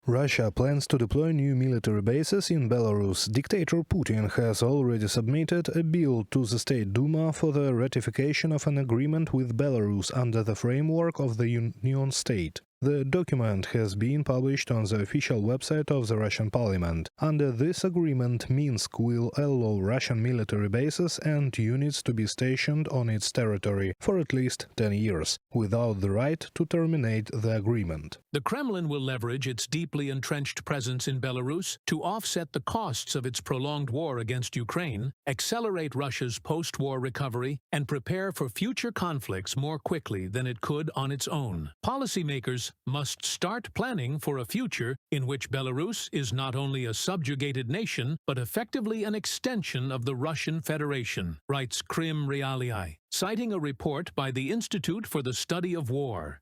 Russia plans to deploy new military bases in Belarus. Dictator Putin has already submitted a bill to the State Duma for the ratification of an agreement with Belarus under the framework of the Union State. The document has been published on the official website of the Russian parliament. Under this agreement, Minsk will allow Russian military bases and units to be stationed on its territory for at least 10 years, without the right to terminate the agreement. The Kremlin will leverage its deeply entrenched presence in Belarus to offset the costs of its prolonged war against Ukraine, accelerate Russia's post-war recovery, and prepare for future conflicts more quickly than it could on its own. Policymakers must start planning for a future in which Belarus is not only a subjugated nation, but effectively an extension of the Russian Federation, writes Krim Realii, citing a report by the Institute for the Study of War.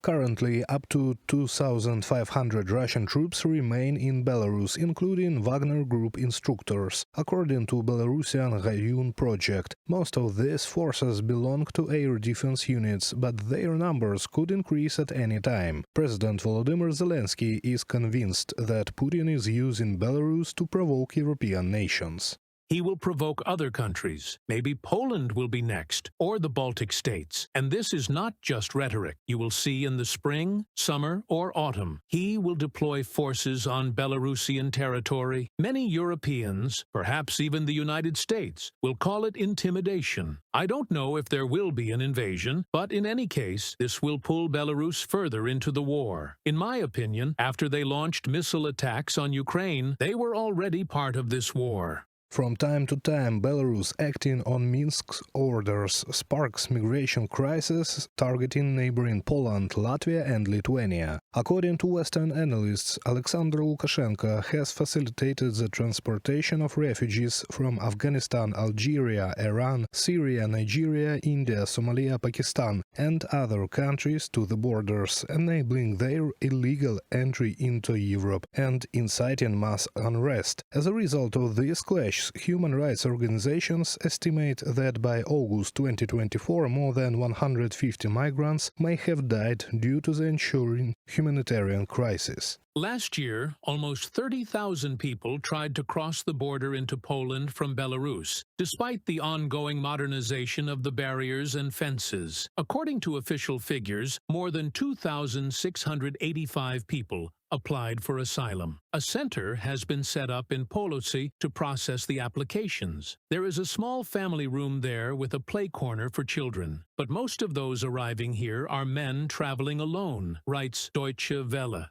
Currently, up to 2,500 Russian troops remain in Belarus, including Wagner Group instructors, according to Belarusian Rayun project. Most of these forces belong to air defense units, but their numbers could increase at any time. President Volodymyr Zelenskyy is convinced that Putin is using Belarus to provoke European nations. He will provoke other countries. Maybe Poland will be next, or the Baltic states. And this is not just rhetoric. You will see in the spring, summer, or autumn. He will deploy forces on Belarusian territory. Many Europeans, perhaps even the United States, will call it intimidation. I don't know if there will be an invasion, but in any case, this will pull Belarus further into the war. In my opinion, after they launched missile attacks on Ukraine, they were already part of this war. From time to time, Belarus, acting on Minsk's orders, sparks migration crises targeting neighboring Poland, Latvia and Lithuania. According to Western analysts, Alexander Lukashenko has facilitated the transportation of refugees from Afghanistan, Algeria, Iran, Syria, Nigeria, India, Somalia, Pakistan and other countries to the borders, enabling their illegal entry into Europe and inciting mass unrest. As a result of this clash, human rights organizations estimate that by August 2024 more than 150 migrants may have died due to the ensuing humanitarian crisis. Last year, almost 30,000 people tried to cross the border into Poland from Belarus, despite the ongoing modernization of the barriers and fences. According to official figures, more than 2,685 people applied for asylum. A center has been set up in Polosi to process the applications. There is a small family room there with a play corner for children. But most of those arriving here are men traveling alone, writes Deutsche Welle.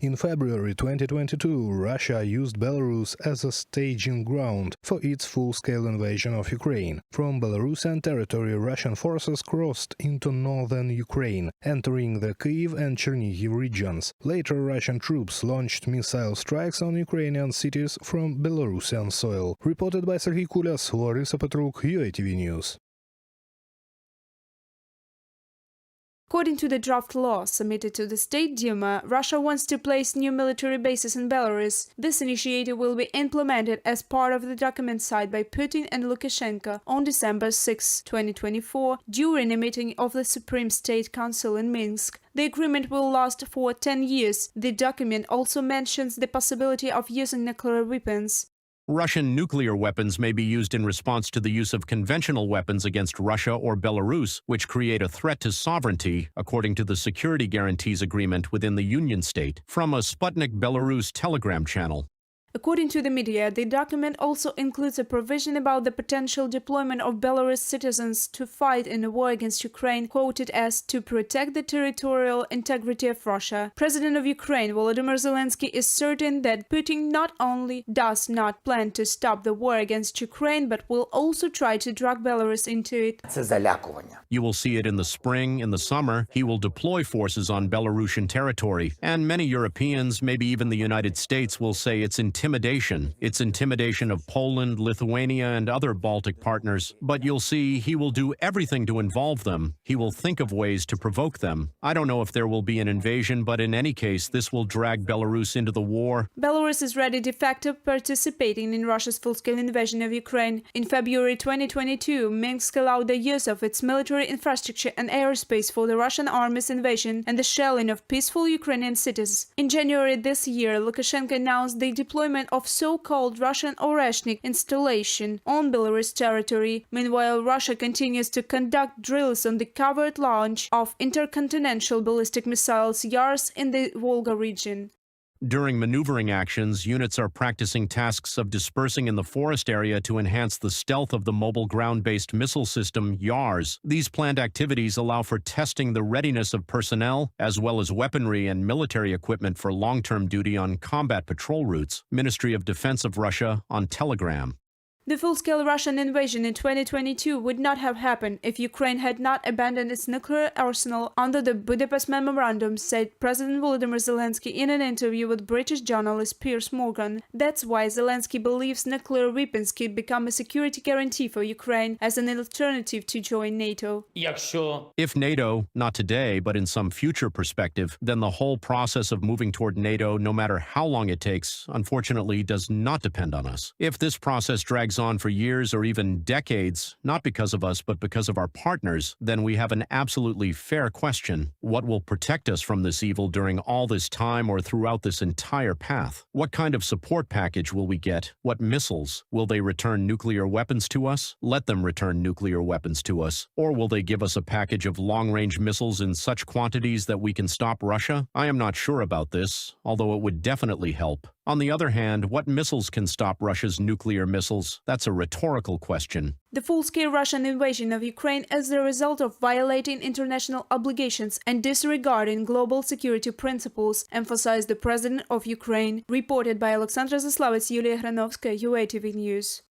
In February 2022, Russia used Belarus as a staging ground for its full-scale invasion of Ukraine. From Belarusian territory, Russian forces crossed into northern Ukraine, entering the Kyiv and Chernihiv regions. Later, Russian troops launched missile strikes on Ukrainian cities from Belarusian soil. Reported by Serhiy Kulyas, Larissa Petruk, UATV News. According to the draft law submitted to the State Duma, Russia wants to place new military bases in Belarus. This initiative will be implemented as part of the document signed by Putin and Lukashenko on December 6, 2024, during a meeting of the Supreme State Council in Minsk. The agreement will last for 10 years. The document also mentions the possibility of using nuclear weapons. Russian nuclear weapons may be used in response to the use of conventional weapons against Russia or Belarus, which create a threat to sovereignty, according to the Security Guarantees Agreement within the Union State, from a Sputnik Belarus Telegram channel. According to the media, the document also includes a provision about the potential deployment of Belarus citizens to fight in a war against Ukraine, quoted as "to protect the territorial integrity of Russia." President of Ukraine, Volodymyr Zelenskyy, is certain that Putin not only does not plan to stop the war against Ukraine, but will also try to drag Belarus into it. You will see it in the spring, in the summer. He will deploy forces on Belarusian territory, and many Europeans, maybe even the United States, will say it's intimidating intimidation. It's intimidation of Poland, Lithuania, and other Baltic partners. But you'll see he will do everything to involve them. He will think of ways to provoke them. I don't know if there will be an invasion, but in any case, this will drag Belarus into the war. Belarus is ready de facto participating in Russia's full-scale invasion of Ukraine. In February 2022, Minsk allowed the use of its military infrastructure and airspace for the Russian army's invasion and the shelling of peaceful Ukrainian cities. In January this year, Lukashenko announced the deployment of so-called Russian Oreshnik installation on Belarus territory. Meanwhile, Russia continues to conduct drills on the covert launch of intercontinental ballistic missiles Yars in the Volga region. During maneuvering actions, units are practicing tasks of dispersing in the forest area to enhance the stealth of the mobile ground-based missile system Yars. These planned activities allow for testing the readiness of personnel, as well as weaponry and military equipment for long-term duty on combat patrol routes. Ministry of Defense of Russia on Telegram. The full-scale Russian invasion in 2022 would not have happened if Ukraine had not abandoned its nuclear arsenal under the Budapest Memorandum, said President Volodymyr Zelenskyy in an interview with British journalist Piers Morgan. That's why Zelenskyy believes nuclear weapons could become a security guarantee for Ukraine as an alternative to join NATO. If NATO, not today, but in some future perspective, then the whole process of moving toward NATO, no matter how long it takes, unfortunately does not depend on us. If this process drags on for years or even decades, not because of us but because of our partners, then we have an absolutely fair question. What will protect us from this evil during all this time or throughout this entire path? What kind of support package will we get? What missiles? Will they return nuclear weapons to us? Let them return nuclear weapons to us. Or will they give us a package of long-range missiles in such quantities that we can stop Russia? I am not sure about this, although it would definitely help. On the other hand, what missiles can stop Russia's nuclear missiles? That's a rhetorical question. The full-scale Russian invasion of Ukraine is the result of violating international obligations and disregarding global security principles, emphasized the president of Ukraine. Reported by Alexandra Zaslavets, Yulia Hranovskaya, UATV News.